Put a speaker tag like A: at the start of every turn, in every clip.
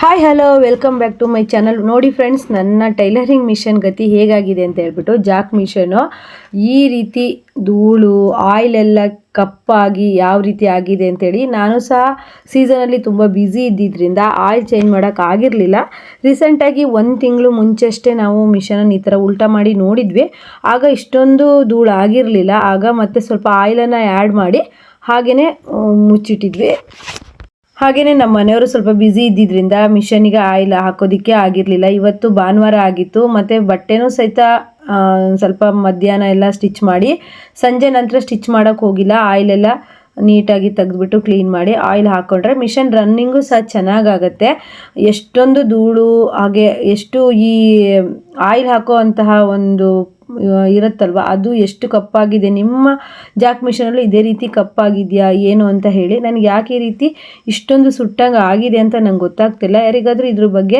A: Hi hello welcome back to my channel. ನೋಡಿ friends, ನನ್ನ tailoring machine ಗತಿ ಹೇಗಾಗಿದೆ ಅಂತ ಹೇಳ್ಬಿಟ್ಟು, ಜಾಕ್ ಮಿಷನು ಈ ರೀತಿ ಧೂಳು ಆಯಿಲ್ ಎಲ್ಲ ಕಪ್ಪಾಗಿ ಯಾವ ರೀತಿ ಆಗಿದೆ ಅಂತೇಳಿ, ನಾನು ಸಹ ಸೀಸನಲ್ಲಿ ತುಂಬ ಬ್ಯುಸಿ ಇದ್ದಿದ್ದರಿಂದ ಆಯಿಲ್ ಚೇಂಜ್ ಮಾಡೋಕ್ಕಾಗಿರಲಿಲ್ಲ. ರೀಸೆಂಟಾಗಿ 1 ತಿಂಗಳು ಮುಂಚೆಷ್ಟೇ ನಾವು ಮಿಷನನ್ನು ಈ ಥರ ಉಲ್ಟಾ ಮಾಡಿ ನೋಡಿದ್ವಿ. ಆಗ ಇಷ್ಟೊಂದು ಧೂಳು ಆಗಿರಲಿಲ್ಲ. ಆಗ ಮತ್ತೆ ಸ್ವಲ್ಪ ಆಯಿಲನ್ನು ಆ್ಯಡ್ ಮಾಡಿ ಹಾಗೆಯೇ ಮುಚ್ಚಿಟ್ಟಿದ್ವಿ. ಹಾಗೆಯೇ ನಮ್ಮ ಮನೆಯವರು ಸ್ವಲ್ಪ ಬ್ಯುಸಿ ಇದ್ದಿದ್ದರಿಂದ ಮಿಷನಿಗೆ ಆಯಿಲ್ ಹಾಕೋದಕ್ಕೆ ಆಗಿರಲಿಲ್ಲ. ಇವತ್ತು ಭಾನುವಾರ ಆಗಿತ್ತು, ಮತ್ತು ಬಟ್ಟೆನೂ ಸಹಿತ ಸ್ವಲ್ಪ ಮಧ್ಯಾಹ್ನ ಎಲ್ಲ ಸ್ಟಿಚ್ ಮಾಡಿ ಸಂಜೆ ನಂತರ ಸ್ಟಿಚ್ ಮಾಡೋಕ್ಕೆ ಹೋಗಿಲ್ಲ. ಆಯಿಲೆಲ್ಲ ನೀಟಾಗಿ ತೆಗೆದುಬಿಟ್ಟು ಕ್ಲೀನ್ ಮಾಡಿ ಆಯಿಲ್ ಹಾಕ್ಕೊಂಡ್ರೆ ಮಿಷನ್ ರನ್ನಿಂಗು ಸಹ ಚೆನ್ನಾಗಾಗತ್ತೆ. ಎಷ್ಟೊಂದು ಧೂಳು ಹಾಗೆ ಎಷ್ಟು ಈ ಆಯಿಲ್ ಹಾಕೋ ಅಂತಹ ಒಂದು ಇರುತ್ತಲ್ವ, ಅದು ಎಷ್ಟು ಕಪ್ಪಾಗಿದೆ. ನಿಮ್ಮ ಜಾಕ್ ಮಿಷನಲ್ಲೂ ಇದೇ ರೀತಿ ಕಪ್ಪಾಗಿದೆಯಾ ಏನು ಅಂತ ಹೇಳಿ. ನನಗೆ ಯಾಕೆ ಈ ರೀತಿ ಇಷ್ಟೊಂದು ಸುಟ್ಟಂಗೆ ಆಗಿದೆ ಅಂತ ನಂಗೆ ಗೊತ್ತಾಗ್ತಿಲ್ಲ. ಯಾರಿಗಾದರೂ ಇದ್ರ ಬಗ್ಗೆ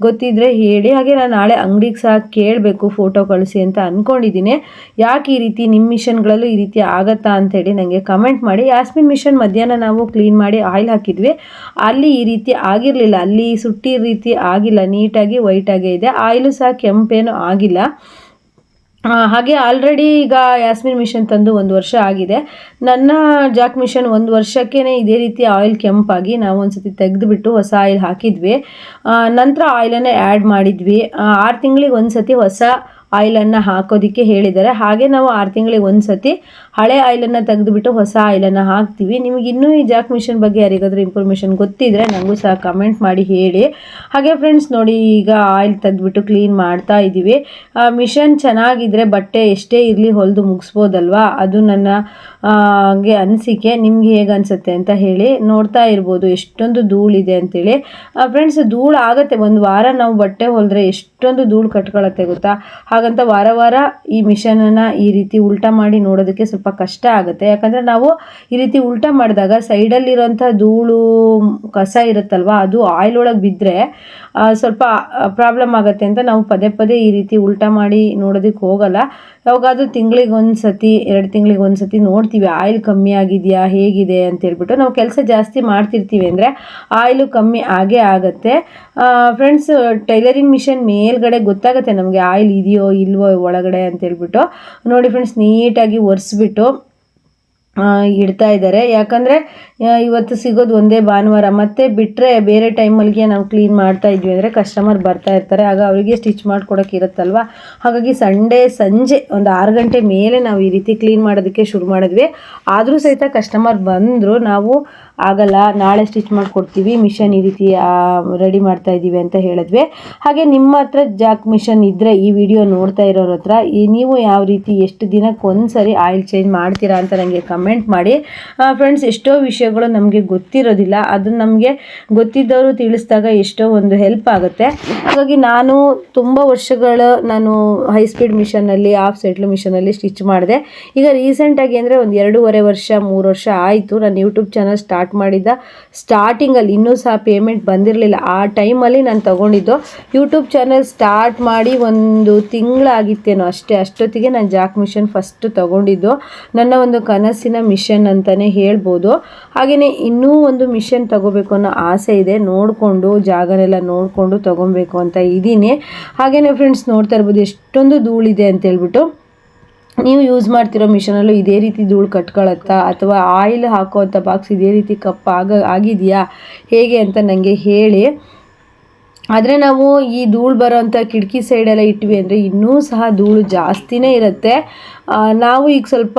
A: ಗೊತ್ತಿದ್ದರೆ ಹೇಳಿ. ಹಾಗೆ ನಾನು ನಾಳೆ ಅಂಗಡಿಗೆ ಸಹ ಕೇಳಬೇಕು, ಫೋಟೋ ಕಳಿಸಿ ಅಂತ ಅಂದ್ಕೊಂಡಿದ್ದೀನಿ. ಯಾಕೆ ಈ ರೀತಿ ನಿಮ್ಮ ಮಿಷನ್ಗಳಲ್ಲೂ ಈ ರೀತಿ ಆಗತ್ತಾ ಅಂಥೇಳಿ ನನಗೆ ಕಮೆಂಟ್ ಮಾಡಿ. ಯಾಸ್ಮಿನ್ ಮಿಷನ್ ಮಧ್ಯಾಹ್ನ ನಾವು ಕ್ಲೀನ್ ಮಾಡಿ ಆಯಿಲ್ ಹಾಕಿದ್ವಿ, ಅಲ್ಲಿ ಈ ರೀತಿ ಆಗಿರಲಿಲ್ಲ. ಅಲ್ಲಿ ಸುಟ್ಟಿ ರೀತಿ ಆಗಿಲ್ಲ, ನೀಟಾಗಿ ವೈಟಾಗೇ ಇದೆ. ಆಯಿಲು ಸಹ ಕೆಂಪೇನೂ ಆಗಿಲ್ಲ. ಹಾಗೆ ಆಲ್ರೆಡಿ ಈಗ ಯಾಸ್ಮಿನ್ ಮಿಷನ್ ತಂದು 1 ವರ್ಷ ಆಗಿದೆ. ನನ್ನ ಜಾಕ್ ಮಿಷನ್ 1 ವರ್ಷಕ್ಕೇ ಇದೇ ರೀತಿ ಆಯಿಲ್ ಕೆಂಪಾಗಿ ನಾವು ಒಂದ್ಸತಿ ತೆಗೆದುಬಿಟ್ಟು ಹೊಸ ಆಯಿಲ್ ಹಾಕಿದ್ವಿ. ನಂತರ ಆಯಿಲನ್ನು ಆ್ಯಡ್ ಮಾಡಿದ್ವಿ. 6 ತಿಂಗಳಿಗೆ ಒಂದ್ಸತಿ ಹೊಸ ಆಯಿಲನ್ನು ಹಾಕೋದಕ್ಕೆ ಹೇಳಿದ್ದಾರೆ. ಹಾಗೆ ನಾವು 6 ತಿಂಗಳಿಗೆ ಒಂದ್ಸತಿ ಹಳೆ ಆಯಿಲನ್ನು ತೆಗೆದುಬಿಟ್ಟು ಹೊಸ ಆಯಿಲನ್ನು ಹಾಕ್ತೀವಿ. ನಿಮಗೆ ಇನ್ನೂ ಈ ಜಾಕ್ ಮಿಷನ್ ಬಗ್ಗೆ ಯಾರಿಗಾದ್ರೂ ಇನ್ಫಾರ್ಮೇಷನ್ ಗೊತ್ತಿದ್ದರೆ ನನಗೂ ಸಹ ಕಮೆಂಟ್ ಮಾಡಿ ಹೇಳಿ. ಹಾಗೆ ಫ್ರೆಂಡ್ಸ್ ನೋಡಿ, ಈಗ ಆಯಿಲ್ ತೆಗೆದುಬಿಟ್ಟು ಕ್ಲೀನ್ ಮಾಡ್ತಾ ಇದ್ದೀವಿ. ಮಿಷನ್ ಚೆನ್ನಾಗಿದ್ದರೆ ಬಟ್ಟೆ ಎಷ್ಟೇ ಇರಲಿ ಹೊಲಿದು ಮುಗಿಸ್ಬೋದಲ್ವಾ, ಅದು ನನ್ನ ಗೆ ಅನಿಸಿಕೆ. ನಿಮ್ಗೆ ಹೇಗೆ ಅನಿಸುತ್ತೆ ಅಂತ ಹೇಳಿ. ನೋಡ್ತಾ ಇರ್ಬೋದು ಎಷ್ಟೊಂದು ಧೂಳಿದೆ ಅಂತೇಳಿ. ಫ್ರೆಂಡ್ಸ್, ಧೂಳು ಆಗುತ್ತೆ. 1 ವಾರ ನಾವು ಬಟ್ಟೆ ಹೊಲಿದ್ರೆ ಎಷ್ಟೊಂದು ಧೂಳು ಕಟ್ಕೊಳತ್ತೆ ಗೊತ್ತಾ. ಹಾಗಂತ ವಾರ ವಾರ ಈ ಮಿಷನನ್ನು ಈ ರೀತಿ ಉಲ್ಟಾ ಮಾಡಿ ನೋಡೋದಕ್ಕೆ ಸ್ವಲ್ಪ ಕಷ್ಟ ಆಗುತ್ತೆ. ಯಾಕಂದರೆ ನಾವು ಈ ರೀತಿ ಉಲ್ಟಾ ಮಾಡಿದಾಗ ಸೈಡಲ್ಲಿರೋಂಥ ಧೂಳು ಕಸ ಇರುತ್ತಲ್ವ, ಅದು ಆಯಿಲ್ ಒಳಗೆ ಬಿದ್ದರೆ ಸ್ವಲ್ಪ ಪ್ರಾಬ್ಲಮ್ ಆಗುತ್ತೆ ಅಂತ ನಾವು ಪದೇ ಪದೇ ಈ ರೀತಿ ಉಲ್ಟಾ ಮಾಡಿ ನೋಡೋದಕ್ಕೆ ಹೋಗಲ್ಲ. ಯಾವಾಗಾದರೂ ತಿಂಗಳಿಗೆ ಒಂದ್ಸತಿ 2 ತಿಂಗಳಿಗೆ ಒಂದ್ಸತಿ ನೋಡ್ತೀವಿ ಆಯಿಲ್ ಕಮ್ಮಿ ಆಗಿದೆಯಾ ಹೇಗಿದೆ ಅಂತೇಳ್ಬಿಟ್ಟು. ನಾವು ಕೆಲಸ ಜಾಸ್ತಿ ಮಾಡ್ತಿರ್ತೀವಿ ಅಂದರೆ ಆಯಿಲು ಕಮ್ಮಿ ಆಗೇ ಆಗುತ್ತೆ. ಫ್ರೆಂಡ್ಸ್, ಟೈಲರಿಂಗ್ ಮಿಷನ್ ಮೇಲ್ಗಡೆ ಗೊತ್ತಾಗುತ್ತೆ ನಮಗೆ ಆಯಿಲ್ ಇದೆಯೋ ಇಲ್ವೋ ಒಳಗಡೆ ಅಂತೇಳ್ಬಿಟ್ಟು. ನೋಡಿ ಫ್ರೆಂಡ್ಸ್, ನೀಟಾಗಿ ಒರೆಸ್ಬಿಟ್ಟು ಇಡ್ತಾ ಇದ್ದಾರೆ. ಯಾಕಂದರೆ ಇವತ್ತು ಸಿಗೋದು ಒಂದೇ ಭಾನುವಾರ, ಮತ್ತು ಬಿಟ್ಟರೆ ಬೇರೆ ಟೈಮಲ್ಲಿಗೆ ನಾವು ಕ್ಲೀನ್ ಮಾಡ್ತಾ ಇದ್ವಿ ಅಂದರೆ ಕಸ್ಟಮರ್ ಬರ್ತಾ ಇರ್ತಾರೆ, ಆಗ ಅವರಿಗೆ ಸ್ಟಿಚ್ ಮಾಡ್ಕೊಡೋಕೆ ಇರುತ್ತಲ್ವ. ಹಾಗಾಗಿ ಸಂಡೇ ಸಂಜೆ ಒಂದು 6 ಗಂಟೆ ಮೇಲೆ ನಾವು ಈ ರೀತಿ ಕ್ಲೀನ್ ಮಾಡೋದಕ್ಕೆ ಶುರು ಮಾಡಿದ್ವಿ. ಆದರೂ ಸಹಿತ ಕಸ್ಟಮರ್ ಬಂದರು, ನಾವು ಆಗಲ್ಲ ನಾಳೆ ಸ್ಟಿಚ್ ಮಾಡಿಕೊಡ್ತೀವಿ, ಮಿಷನ್ ಈ ರೀತಿ ರೆಡಿ ಮಾಡ್ತಾ ಇದ್ದೀವಿ ಅಂತ ಹೇಳಿದ್ವಿ. ಹಾಗೆ ನಿಮ್ಮ ಹತ್ರ ಜಾಕ್ ಮಿಷನ್ ಇದ್ದರೆ ಈ ವಿಡಿಯೋ ನೋಡ್ತಾ ಇರೋರ ಹತ್ರ ನೀವು ಯಾವ ರೀತಿ ಎಷ್ಟು ದಿನಕ್ಕೆ ಒಂದ್ಸರಿ ಆಯಿಲ್ ಚೇಂಜ್ ಮಾಡ್ತೀರಾ ಅಂತ ನನಗೆ ಕಮೆಂಟ್ ಮಾಡಿ. ಫ್ರೆಂಡ್ಸ್, ಎಷ್ಟೋ ವಿಷಯಗಳು ನಮಗೆ ಗೊತ್ತಿರೋದಿಲ್ಲ, ಅದನ್ನು ನಮಗೆ ಗೊತ್ತಿದ್ದವರು ತಿಳಿಸಿದಾಗ ಎಷ್ಟೋ ಒಂದು ಹೆಲ್ಪ್ ಆಗುತ್ತೆ. ಹಾಗಾಗಿ ನಾನು ತುಂಬ ವರ್ಷಗಳು ನಾನು ಹೈ ಸ್ಪೀಡ್ ಮಿಷನಲ್ಲಿ, ಹಾಫ್ ಸೆಟ್ಲ್ ಮಿಷನಲ್ಲಿ ಸ್ಟಿಚ್ ಮಾಡಿದೆ. ಈಗ ರೀಸೆಂಟಾಗಿ ಅಂದರೆ ಒಂದು 2.5 ವರ್ಷ 3 ವರ್ಷ ಆಯಿತು ನಾನು ಯೂಟ್ಯೂಬ್ ಚಾನಲ್ ಸ್ಟಾರ್ಟ್ ಮಾಡಿದ್ದ. ಸ್ಟಾರ್ಟಿಂಗಲ್ಲಿ ಇನ್ನೂ ಸಹ ಪೇಮೆಂಟ್ ಬಂದಿರಲಿಲ್ಲ. ಆ ಟೈಮಲ್ಲಿ ನಾನು ತೊಗೊಂಡಿದ್ದು. ಯೂಟ್ಯೂಬ್ ಚಾನಲ್ ಸ್ಟಾರ್ಟ್ ಮಾಡಿ 1 ತಿಂಗಳಾಗಿತ್ತೇನೋ ಅಷ್ಟೇ. ಅಷ್ಟೊತ್ತಿಗೆ ನಾನು ಜಾಕ್ ಮಿಷನ್ ಫಸ್ಟ್ ತೊಗೊಂಡಿದ್ದು. ನನ್ನ ಒಂದು ಕನಸಿನ ಮಿಷನ್ ಅಂತಲೇ ಹೇಳ್ಬೋದು. ಹಾಗೆಯೇ ಇನ್ನೂ ಒಂದು ಮಿಷನ್ ತೊಗೋಬೇಕು ಅನ್ನೋ ಆಸೆ ಇದೆ. ನೋಡಿಕೊಂಡು ಜಾಗನೆಲ್ಲ ನೋಡಿಕೊಂಡು ತೊಗೊಬೇಕು ಅಂತ ಇದ್ದೀನಿ. ಹಾಗೆಯೇ ಫ್ರೆಂಡ್ಸ್, ನೋಡ್ತಾ ಇರ್ಬೋದು ಎಷ್ಟೊಂದು ಧೂಳಿದೆ ಅಂತೇಳ್ಬಿಟ್ಟು. ನೀವು ಯೂಸ್ ಮಾಡ್ತಿರೋ ಮಿಷನಲ್ಲೂ ಇದೇ ರೀತಿ ಧೂಳು ಕಟ್ಕೊಳತ್ತಾ, ಅಥವಾ ಆಯಿಲ್ ಹಾಕೋವಂಥ ಬಾಕ್ಸ್ ಇದೇ ರೀತಿ ಆಗಿದೆಯಾ ಹೇಗೆ ಅಂತ ನನಗೆ ಹೇಳಿ. ಆದರೆ ನಾವು ಈ ಧೂಳು ಬರೋವಂಥ ಕಿಟಕಿ ಸೈಡೆಲ್ಲ ಇಟ್ವಿ ಅಂದರೆ ಇನ್ನೂ ಸಹ ಧೂಳು ಜಾಸ್ತಿನೇ ಇರುತ್ತೆ. ನಾವು ಈಗ ಸ್ವಲ್ಪ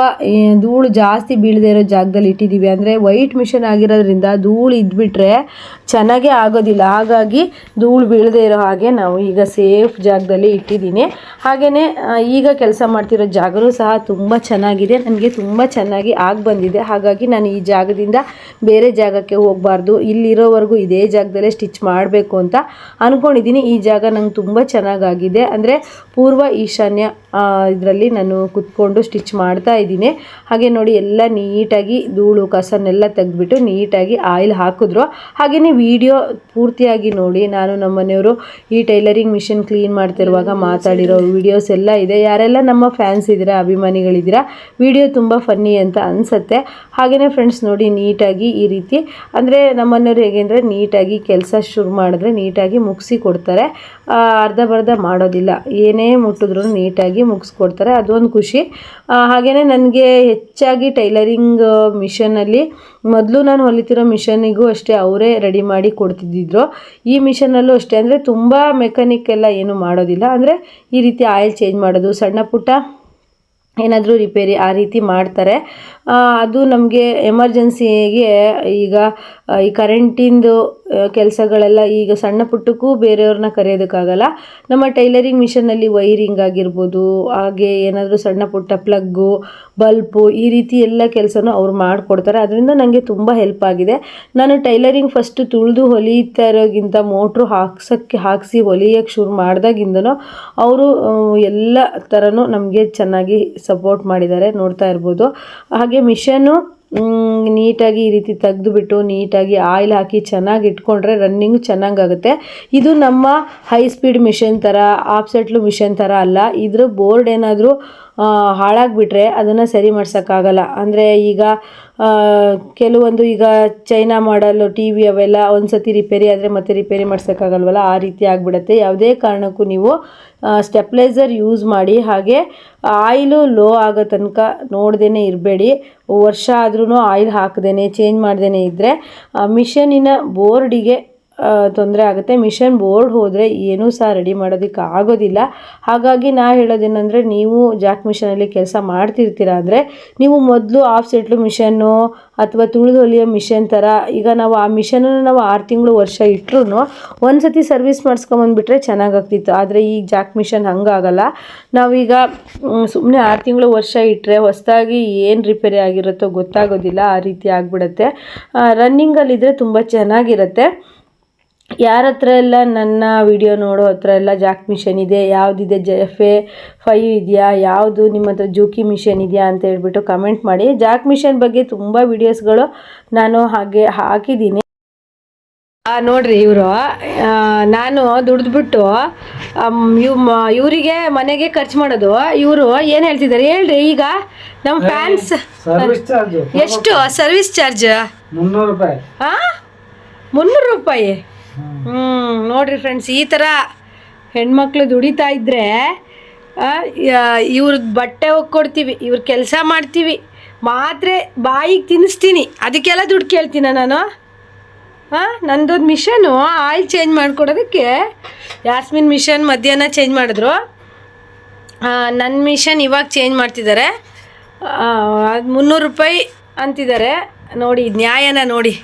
A: ಧೂಳು ಜಾಸ್ತಿ ಬೀಳದೇ ಇರೋ ಜಾಗದಲ್ಲಿ ಇಟ್ಟಿದ್ದೀವಿ. ಅಂದರೆ ವೈಟ್ ಮಿಷನ್ ಆಗಿರೋದ್ರಿಂದ ಧೂಳು ಇದ್ಬಿಟ್ರೆ ಚೆನ್ನಾಗೇ ಆಗೋದಿಲ್ಲ. ಹಾಗಾಗಿ ಧೂಳು ಬೀಳದೇ ಇರೋ ಹಾಗೆ ನಾವು ಈಗ ಸೇಫ್ ಜಾಗದಲ್ಲಿ ಇಟ್ಟಿದ್ದೀನಿ. ಹಾಗೆಯೇ ಈಗ ಕೆಲಸ ಮಾಡ್ತಿರೋ ಜಾಗನೂ ಸಹ ತುಂಬ ಚೆನ್ನಾಗಿದೆ, ನನಗೆ ತುಂಬ ಚೆನ್ನಾಗಿ ಆಗಿ ಬಂದಿದೆ. ಹಾಗಾಗಿ ನಾನು ಈ ಜಾಗದಿಂದ ಬೇರೆ ಜಾಗಕ್ಕೆ ಹೋಗಬಾರ್ದು, ಇಲ್ಲಿರೋವರೆಗೂ ಇದೇ ಜಾಗದಲ್ಲೇ ಸ್ಟಿಚ್ ಮಾಡಬೇಕು ಅಂತ ಅಂದ್ಕೊಂಡಿದ್ದೀನಿ. ಈ ಜಾಗ ನಂಗೆ ತುಂಬ ಚೆನ್ನಾಗಾಗಿದೆ. ಅಂದರೆ ಪೂರ್ವ ಈಶಾನ್ಯ ಇದರಲ್ಲಿ ನಾನು ಕುತ್ಕೊಂಡು ಸ್ಟಿಚ್ ಮಾಡ್ತಾ ಇದ್ದೀನಿ. ಹಾಗೆ ನೋಡಿ ಎಲ್ಲ ನೀಟಾಗಿ ಧೂಳು ಕಸನ್ನೆಲ್ಲ ತೆಗೆದ್ಬಿಟ್ಟು ನೀಟಾಗಿ ಆಯಿಲ್ ಹಾಕಿದ್ರು. ಹಾಗೆಯೇ ವಿಡಿಯೋ ಪೂರ್ತಿಯಾಗಿ ನೋಡಿ. ನಾನು ನಮ್ಮ ಮನೆಯವರು ಈ ಟೈಲರಿಂಗ್ ಮಿಷಿನ್ ಕ್ಲೀನ್ ಮಾಡ್ತಿರುವಾಗ ಮಾತಾಡಿರೋ ವಿಡಿಯೋಸ್ ಎಲ್ಲ ಇದೆ. ಯಾರೆಲ್ಲ ನಮ್ಮ ಫ್ಯಾನ್ಸ್ ಇದ್ದೀರಾ, ಅಭಿಮಾನಿಗಳಿದ್ದೀರಾ, ವಿಡಿಯೋ ತುಂಬ ಫನ್ನಿ ಅಂತ ಅನಿಸುತ್ತೆ. ಹಾಗೆಯೇ ಫ್ರೆಂಡ್ಸ್ ನೋಡಿ ನೀಟಾಗಿ ಈ ರೀತಿ ಅಂದರೆ ನಮ್ಮ ಮನೆಯವರು ಹೇಗೆ ಅಂದರೆ ನೀಟಾಗಿ ಕೆಲಸ ಶುರು ಮಾಡಿದ್ರೆ ನೀಟಾಗಿ ಮುಗಿಸಿ ಕೊಡ್ತಾರೆ. ಅರ್ಧ ಬರ್ಧ ಮಾಡೋದಿಲ್ಲ, ಏನೇ ಮುಟ್ಟಿದ್ರು ನೀಟಾಗಿ ಮುಗಿಸ್ಕೊಡ್ತಾರೆ. ಅದೊಂದು ಖುಷಿ. ಹಾಗೆಯೇ ನನಗೆ ಹೆಚ್ಚಾಗಿ ಟೈಲರಿಂಗ್ ಮಿಷನಲ್ಲಿ ಮೊದಲು ನಾನು ಹೊಲಿತಿರೋ ಮಿಷನಿಗೂ ಅಷ್ಟೇ ಅವರೇ ರೆಡಿ ಮಾಡಿ ಕೊಡ್ತಿದ್ದಿದ್ರು. ಈ ಮಿಷನಲ್ಲೂ ಅಷ್ಟೇ ಅಂದರೆ ತುಂಬ ಮೆಕ್ಯಾನಿಕ್ ಎಲ್ಲ ಏನು ಮಾಡೋದಿಲ್ಲ. ಅಂದರೆ ಈ ರೀತಿ ಆಯಿಲ್ ಚೇಂಜ್ ಮಾಡೋದು, ಸಣ್ಣ ಪುಟ್ಟ ಏನಾದರೂ ರಿಪೇರಿ ಆ ರೀತಿ ಮಾಡ್ತಾರೆ. ಅದು ನಮಗೆ ಎಮರ್ಜೆನ್ಸಿಗೆ ಈಗ ಈ ಕರೆಂಟಿಂದು ಕೆಲಸಗಳೆಲ್ಲ ಈಗ ಸಣ್ಣ ಪುಟ್ಟಕ್ಕೂ ಬೇರೆಯವ್ರನ್ನ ಕರೆಯೋದಕ್ಕಾಗಲ್ಲ. ನಮ್ಮ ಟೈಲರಿಂಗ್ ಮಿಷನ್ನಲ್ಲಿ ವೈರಿಂಗ್ ಆಗಿರ್ಬೋದು, ಹಾಗೆ ಏನಾದರೂ ಸಣ್ಣ ಪುಟ್ಟ ಪ್ಲಗ್ಗು, ಬಲ್ಪು ಈ ರೀತಿ ಎಲ್ಲ ಕೆಲಸನೂ ಅವ್ರು ಮಾಡಿಕೊಡ್ತಾರೆ. ಅದರಿಂದ ನನಗೆ ತುಂಬ ಹೆಲ್ಪ್ ಆಗಿದೆ. ನಾನು ಟೈಲರಿಂಗ್ ಫಸ್ಟು ತುಳಿದು ಹೊಲಿತಾ ಇರೋಕ್ಕಿಂತ ಮೋಟ್ರು ಹಾಕಿಸಿ ಹೊಲಿಯೋಕ್ಕೆ ಶುರು ಮಾಡಿದಾಗಿಂದನೂ ಅವರು ಎಲ್ಲ ಥರನೂ ನಮಗೆ ಚೆನ್ನಾಗಿ ಸಪೋರ್ಟ್ ಮಾಡಿದ್ದಾರೆ, ನೋಡ್ತಾ ಇರ್ಬೋದು. ಹಾಗೆ ಮಿಷನ್ನು ನೀಟಾಗಿ ಈ ರೀತಿ ತೆಗೆದುಬಿಟ್ಟು ನೀಟಾಗಿ ಆಯಿಲ್ ಹಾಕಿ ಚೆನ್ನಾಗಿ ಇಟ್ಕೊಂಡ್ರೆ ರನ್ನಿಂಗ್ ಚೆನ್ನಾಗಾಗುತ್ತೆ. ಇದು ನಮ್ಮ ಹೈ ಸ್ಪೀಡ್ ಮಿಷನ್ ಥರ ಆಫ್ಸೆಟ್ಲು ಮಿಷನ್ ಥರ ಅಲ್ಲ. ಇದ್ರ ಬೋರ್ಡ್ ಏನಾದರೂ ಹಾಳಾಗಿಬಿಟ್ರೆ ಅದನ್ನು ಸರಿ ಮಾಡ್ಸೋಕ್ಕಾಗಲ್ಲ. ಅಂದರೆ ಈಗ ಕೆಲವೊಂದು ಈಗ ಚೈನಾ ಮಾಡಲು ಟಿ ವಿ ಅವೆಲ್ಲ ಒಂದು ಸತಿ ರಿಪೇರಿ ಆದರೆ ಮತ್ತೆ ರಿಪೇರಿ ಮಾಡ್ಸೋಕ್ಕಾಗಲ್ವಲ್ಲ, ಆ ರೀತಿ ಆಗಿಬಿಡುತ್ತೆ. ಯಾವುದೇ ಕಾರಣಕ್ಕೂ ನೀವು ಸ್ಟೆಪ್ಲೈಸರ್ ಯೂಸ್ ಮಾಡಿ. ಹಾಗೆ ಆಯಿಲು ಲೋ ಆಗೋ ತನಕ ನೋಡ್ದೇ ಇರಬೇಡಿ. ವರ್ಷ ಆದ್ರೂ ಆಯಿಲ್ ಹಾಕ್ದೇ ಚೇಂಜ್ ಮಾಡ್ದೇ ಇದ್ದರೆ ಮಿಷನಿನ ಬೋರ್ಡಿಗೆ ತೊಂದರೆ ಆಗುತ್ತೆ. ಮಿಷನ್ ಬೋರ್ಡ್ ಹೋದರೆ ಏನೂ ಸಹ ರೆಡಿ ಮಾಡೋದಕ್ಕೆ ಆಗೋದಿಲ್ಲ. ಹಾಗಾಗಿ ನಾ ಹೇಳೋದೇನೆಂದರೆ, ನೀವು ಜಾಕ್ ಮಿಷನಲ್ಲಿ ಕೆಲಸ ಮಾಡ್ತಿರ್ತೀರ ಅಂದರೆ ನೀವು ಮೊದಲು ಆಫ್ ಸೆಟ್ಲು ಮಿಷನ್ನು ಅಥವಾ ತುಳಿದು ಹೊಲಿಯೋ ಮಿಷನ್ ಥರ ಈಗ ನಾವು ಆ ಮಿಷನನ್ನು ನಾವು 6 ತಿಂಗಳು ವರ್ಷ ಇಟ್ಟರು ಒಂದು ಸತಿ ಸರ್ವಿಸ್ ಮಾಡಿಸ್ಕೊಂಬಂದುಬಿಟ್ರೆ ಚೆನ್ನಾಗಾಗ್ತಿತ್ತು. ಆದರೆ ಈ ಜಾಕ್ ಮಿಷನ್ ಹಂಗಾಗಲ್ಲ. ನಾವೀಗ ಸುಮ್ಮನೆ 6 ತಿಂಗಳು ವರ್ಷ ಇಟ್ಟರೆ ಹೊಸದಾಗಿ ಏನು ರಿಪೇರಿ ಆಗಿರುತ್ತೋ ಗೊತ್ತಾಗೋದಿಲ್ಲ, ಆ ರೀತಿ ಆಗಿಬಿಡುತ್ತೆ. ರನ್ನಿಂಗಲ್ಲಿದ್ದರೆ ತುಂಬ ಚೆನ್ನಾಗಿರುತ್ತೆ. ಯಾರ ಹತ್ರ ಎಲ್ಲ ನನ್ನ ವಿಡಿಯೋ ನೋಡೋ ಹತ್ರ ಎಲ್ಲ ಜಾಕ್ ಮಿಷನ್ ಇದೆ, ಯಾವುದಿದೆ, JFA5 ಇದೆಯಾ, ಯಾವುದು ನಿಮ್ಮ ಹತ್ರ ಜೂಕಿ ಮಿಷನ್ ಇದೆಯಾ ಅಂತ ಹೇಳ್ಬಿಟ್ಟು ಕಮೆಂಟ್ ಮಾಡಿ. ಜಾಕ್ ಮಿಷನ್ ಬಗ್ಗೆ ತುಂಬ ವಿಡಿಯೋಸ್ಗಳು ನಾನು ಹಾಗೆ ಹಾಕಿದ್ದೀನಿ. ನೋಡ್ರಿ, ಇವರು ನಾನು ದುಡಿದ್ಬಿಟ್ಟು ಇವರಿಗೆ ಮನೆಗೆ ಖರ್ಚು ಮಾಡೋದು. ಇವರು ಏನು ಹೇಳ್ತಿದ್ದಾರೆ ಹೇಳ್ರಿ. ಈಗ ನಮ್ಮ ಫ್ಯಾನ್ಸ್ ಎಷ್ಟು ಸರ್ವಿಸ್ ಚಾರ್ಜ್? 300 ರೂಪಾಯಿ. 300 ರೂಪಾಯಿ. ನೋಡ್ರಿ ಫ್ರೆಂಡ್ಸ್, ಈ ಥರ ಹೆಣ್ಮಕ್ಳು ದುಡಿತಾ ಇದ್ದರೆ ಇವ್ರದ್ದು ಬಟ್ಟೆ ಹೋಗ್ಕೊಡ್ತೀವಿ, ಇವ್ರ ಕೆಲಸ ಮಾಡ್ತೀವಿ, ಮಾತ್ರೆ ಬಾಯಿಗೆ ತಿನ್ನಿಸ್ತೀನಿ, ಅದಕ್ಕೆಲ್ಲ ದುಡ್ಡು ಕೇಳ್ತೀನ ನಾನು? ನಂದೊಂದು ಮಿಷನು ಆಯಿಲ್ ಚೇಂಜ್ ಮಾಡಿಕೊಡೋದಕ್ಕೆ ಯಾಸ್ಮಿನ್ ಮಿಷನ್ ಮಧ್ಯಾಹ್ನ ಚೇಂಜ್ ಮಾಡಿದ್ರು. ನನ್ನ ಮಿಷನ್ ಇವಾಗ ಚೇಂಜ್ ಮಾಡ್ತಿದ್ದಾರೆ. ಅದು 300 ರೂಪಾಯಿ ಅಂತಿದ್ದಾರೆ. ನೋಡಿ ನ್ಯಾಯನ ನೋಡಿ.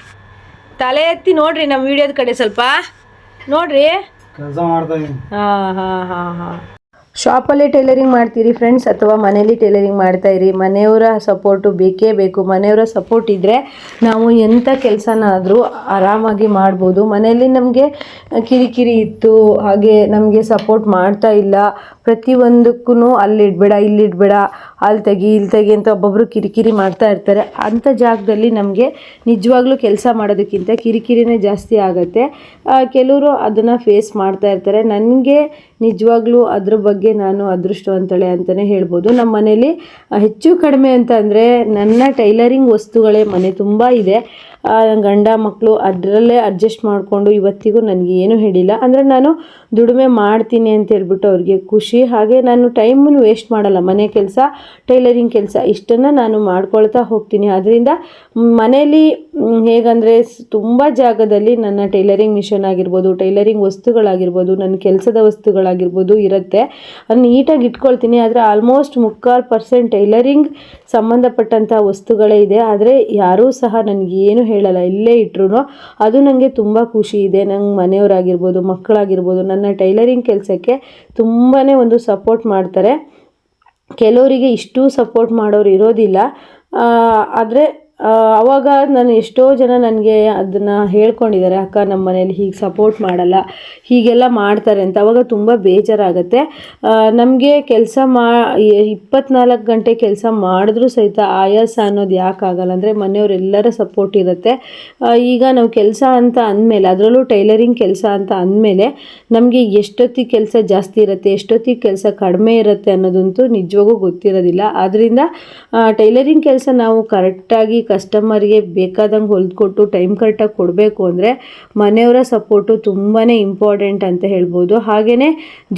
A: ತಲೆ ಎತ್ತಿ ನೋಡ್ರಿ ನಮ್ಮ ವಿಡಿಯೋದ ಕಡೆ ಸ್ವಲ್ಪ ನೋಡ್ರಿ. ಕೆಲಸ ಮಾಡ್ತಾ ಇದ್ದೀನಿ. ಹಾಂ. ಶಾಪಲ್ಲಿ ಟೈಲರಿಂಗ್ ಮಾಡ್ತೀರಿ ಫ್ರೆಂಡ್ಸ್ ಅಥವಾ ಮನೇಲಿ ಟೈಲರಿಂಗ್ ಮಾಡ್ತಾಯಿರಿ, ಮನೆಯವರ ಸಪೋರ್ಟು ಬೇಕೇ ಬೇಕು. ಮನೆಯವರ ಸಪೋರ್ಟ್ ಇದ್ದರೆ ನಾವು ಎಂಥ ಕೆಲಸನಾದರೂ ಆರಾಮಾಗಿ ಮಾಡ್ಬೋದು. ಮನೆಯಲ್ಲಿ ನಮಗೆ ಕಿರಿಕಿರಿ ಇತ್ತು, ಹಾಗೆ ನಮಗೆ ಸಪೋರ್ಟ್ ಮಾಡ್ತಾ ಇಲ್ಲ, ಪ್ರತಿಯೊಂದಕ್ಕೂ ಅಲ್ಲಿಡಬೇಡ ಇಲ್ಲಿಡಬೇಡ, ಅಲ್ಲಿ ತೆಗಿ ಅಂತ ಒಬ್ಬೊಬ್ಬರು ಕಿರಿಕಿರಿ ಮಾಡ್ತಾ ಇರ್ತಾರೆ. ಅಂಥ ಜಾಗದಲ್ಲಿ ನಮಗೆ ನಿಜವಾಗ್ಲೂ ಕೆಲಸ ಮಾಡೋದಕ್ಕಿಂತ ಕಿರಿಕಿರಿನೇ ಜಾಸ್ತಿ ಆಗುತ್ತೆ. ಕೆಲವರು ಅದನ್ನು ಫೇಸ್ ಮಾಡ್ತಾ ಇರ್ತಾರೆ. ನನಗೆ ನಿಜವಾಗ್ಲೂ ಅದ್ರ ಬಗ್ಗೆ ನಾನು ಅದೃಷ್ಟವಂತಳೆ ಅಂತಲೇ ಹೇಳ್ಬೋದು. ನಮ್ಮ ಮನೇಲಿ ಹೆಚ್ಚು ಕಡಿಮೆ ಅಂತ ಅಂದರೆ ನನ್ನ ಟೈಲರಿಂಗ್ ವಸ್ತುಗಳೇ ಮನೆ ತುಂಬ ಇದೆ. ಗಂಡ ಮಕ್ಕಳು ಅದರಲ್ಲೇ ಅಡ್ಜಸ್ಟ್ ಮಾಡಿಕೊಂಡು ಇವತ್ತಿಗೂ ನನಗೆ ಏನೂ ಹೇಳಿಲ್ಲ. ಅಂದರೆ ನಾನು ದುಡಿಮೆ ಮಾಡ್ತೀನಿ ಅಂತ ಹೇಳ್ಬಿಟ್ಟು ಅವ್ರಿಗೆ ಖುಷಿ. ಹಾಗೆ ನಾನು ಟೈಮನ್ನು ವೇಸ್ಟ್ ಮಾಡಲ್ಲ. ಮನೆ ಕೆಲಸ, ಟೈಲರಿಂಗ್ ಕೆಲಸ ಇಷ್ಟನ್ನು ನಾನು ಮಾಡ್ಕೊಳ್ತಾ ಹೋಗ್ತೀನಿ. ಅದರಿಂದ ಮನೇಲಿ ಹೇಗಂದರೆ ತುಂಬ ಜಾಗದಲ್ಲಿ ನನ್ನ ಟೈಲರಿಂಗ್ ಮಿಷನ್ ಆಗಿರ್ಬೋದು, ಟೈಲರಿಂಗ್ ವಸ್ತುಗಳಾಗಿರ್ಬೋದು, ನನ್ನ ಕೆಲಸದ ವಸ್ತುಗಳಾಗಿರ್ಬೋದು ಇರುತ್ತೆ. ಅದನ್ನು ನೀಟಾಗಿ ಇಟ್ಕೊಳ್ತೀನಿ. ಆದರೆ ಆಲ್ಮೋಸ್ಟ್ 3/4% ಟೈಲರಿಂಗ್ ಸಂಬಂಧಪಟ್ಟಂಥ ವಸ್ತುಗಳೇ ಇದೆ. ಆದರೆ ಯಾರೂ ಸಹ ನನಗೇನು ಹೇಳಲ್ಲ, ಎಲ್ಲೇ ಇಟ್ಟರು ಅದು ನನಗೆ ತುಂಬ ಖುಷಿ ಇದೆ. ನಂಗೆ ಮನೆಯವರಾಗಿರ್ಬೋದು, ಮಕ್ಕಳಾಗಿರ್ಬೋದು ನನ್ನ ಟೈಲರಿಂಗ್ ಕೆಲಸಕ್ಕೆ ತುಂಬಾ ಒಂದು ಸಪೋರ್ಟ್ ಮಾಡ್ತಾರೆ. ಕೆಲವರಿಗೆ ಇಷ್ಟು ಸಪೋರ್ಟ್ ಮಾಡೋರು ಇರೋದಿಲ್ಲ. ಆದರೆ ಆವಾಗ ನಾನು ಎಷ್ಟೋ ಜನ ನನಗೆ ಅದನ್ನು ಹೇಳ್ಕೊಂಡಿದ್ದಾರೆ, ಅಕ್ಕ ನಮ್ಮ ಮನೇಲಿ ಹೀಗೆ ಸಪೋರ್ಟ್ ಮಾಡಲ್ಲ, ಹೀಗೆಲ್ಲ ಮಾಡ್ತಾರೆ ಅಂತ. ಆವಾಗ ತುಂಬ ಬೇಜಾರಾಗುತ್ತೆ. ನಮಗೆ ಕೆಲಸ 24 ಗಂಟೆ ಕೆಲಸ ಮಾಡಿದ್ರೂ ಸಹಿತ ಆಯಾಸ ಅನ್ನೋದು ಯಾಕಾಗಲ್ಲ ಅಂದರೆ ಮನೆಯವರೆಲ್ಲರ ಸಪೋರ್ಟ್ ಇರುತ್ತೆ. ಈಗ ನಾವು ಕೆಲಸ ಅಂತ ಅಂದಮೇಲೆ, ಅದರಲ್ಲೂ ಟೈಲರಿಂಗ್ ಕೆಲಸ ಅಂತ ಅಂದಮೇಲೆ ನಮಗೆ ಎಷ್ಟೊತ್ತಿಗೆ ಕೆಲಸ ಜಾಸ್ತಿ ಇರುತ್ತೆ, ಎಷ್ಟೊತ್ತಿಗೆ ಕೆಲಸ ಕಡಿಮೆ ಇರುತ್ತೆ ಅನ್ನೋದಂತೂ ನಿಜವಾಗೂ ಗೊತ್ತಿರೋದಿಲ್ಲ. ಆದ್ದರಿಂದ ಟೈಲರಿಂಗ್ ಕೆಲಸ ನಾವು ಕರೆಕ್ಟಾಗಿ ಕಸ್ಟಮರ್ಗೆ ಬೇಕಾದಂಗೆ ಹೊಲ್ದ್ಕೊಟ್ಟು ಟೈಮ್ ಕರೆಕ್ಟಾಗಿ ಕೊಡಬೇಕು ಅಂದರೆ ಮನೆಯವರ ಸಪೋರ್ಟು ತುಂಬಾ ಇಂಪಾರ್ಟೆಂಟ್ ಅಂತ ಹೇಳ್ಬೋದು. ಹಾಗೆಯೇ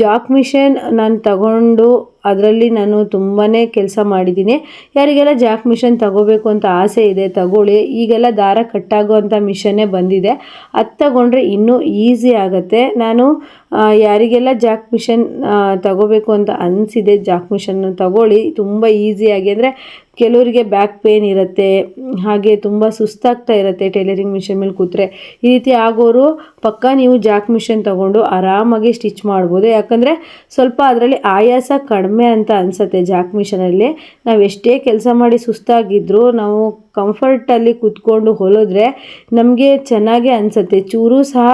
A: ಜಾಕ್ ಮಿಷನ್ ನಾನು ತಗೊಂಡು ಅದರಲ್ಲಿ ನಾನು ತುಂಬಾ ಕೆಲಸ ಮಾಡಿದ್ದೀನಿ. ಯಾರಿಗೆಲ್ಲ ಜಾಕ್ ಮಿಷನ್ ತಗೋಬೇಕು ಅಂತ ಆಸೆ ಇದೆ ತಗೊಳ್ಳಿ. ಈಗೆಲ್ಲ ದಾರ ಕಟ್ಟಾಗುವಂಥ ಮಿಷನ್ನೇ ಬಂದಿದೆ, ಅದು ತಗೊಂಡ್ರೆ ಇನ್ನೂ ಈಸಿ ಆಗುತ್ತೆ. ನಾನು ಯಾರಿಗೆಲ್ಲ ಜಾಕ್ ಮಿಷನ್ ತಗೋಬೇಕು ಅಂತ ಅನಿಸಿದೆ, ಜಾಕ್ ಮಿಷನ್ನ ತಗೊಳ್ಳಿ, ತುಂಬ ಈಸಿಯಾಗಿ. ಅಂದರೆ ಕೆಲವರಿಗೆ ಬ್ಯಾಕ್ ಪೇನ್ ಇರುತ್ತೆ, ಹಾಗೆ ತುಂಬ ಸುಸ್ತಾಗ್ತಾ ಇರುತ್ತೆ ಟೈಲರಿಂಗ್ ಮಿಷನ್ ಮೇಲೆ ಕೂತ್ರೆ. ಈ ರೀತಿ ಆಗೋರು ಪಕ್ಕ ನೀವು ಜಾಕ್ ಮಿಷನ್ ತಗೊಂಡು ಆರಾಮಾಗಿ ಸ್ಟಿಚ್ ಮಾಡ್ಬೋದು. ಯಾಕಂದರೆ ಸ್ವಲ್ಪ ಅದರಲ್ಲಿ ಆಯಾಸ ಕಡಿಮೆ ಅಂತ ಅನಿಸುತ್ತೆ ಜಾಕ್ ಮಿಷನಲ್ಲಿ. ನಾವು ಎಷ್ಟೇ ಕೆಲಸ ಮಾಡಿ ಸುಸ್ತಾಗಿದ್ದರೂ ನಾವು ಕಂಫರ್ಟಲ್ಲಿ ಕೂತ್ಕೊಂಡು ಹೊಲಿದ್ರೆ ನಮಗೆ ಚೆನ್ನಾಗೇ ಅನಿಸುತ್ತೆ. ಚೂರು ಸಹ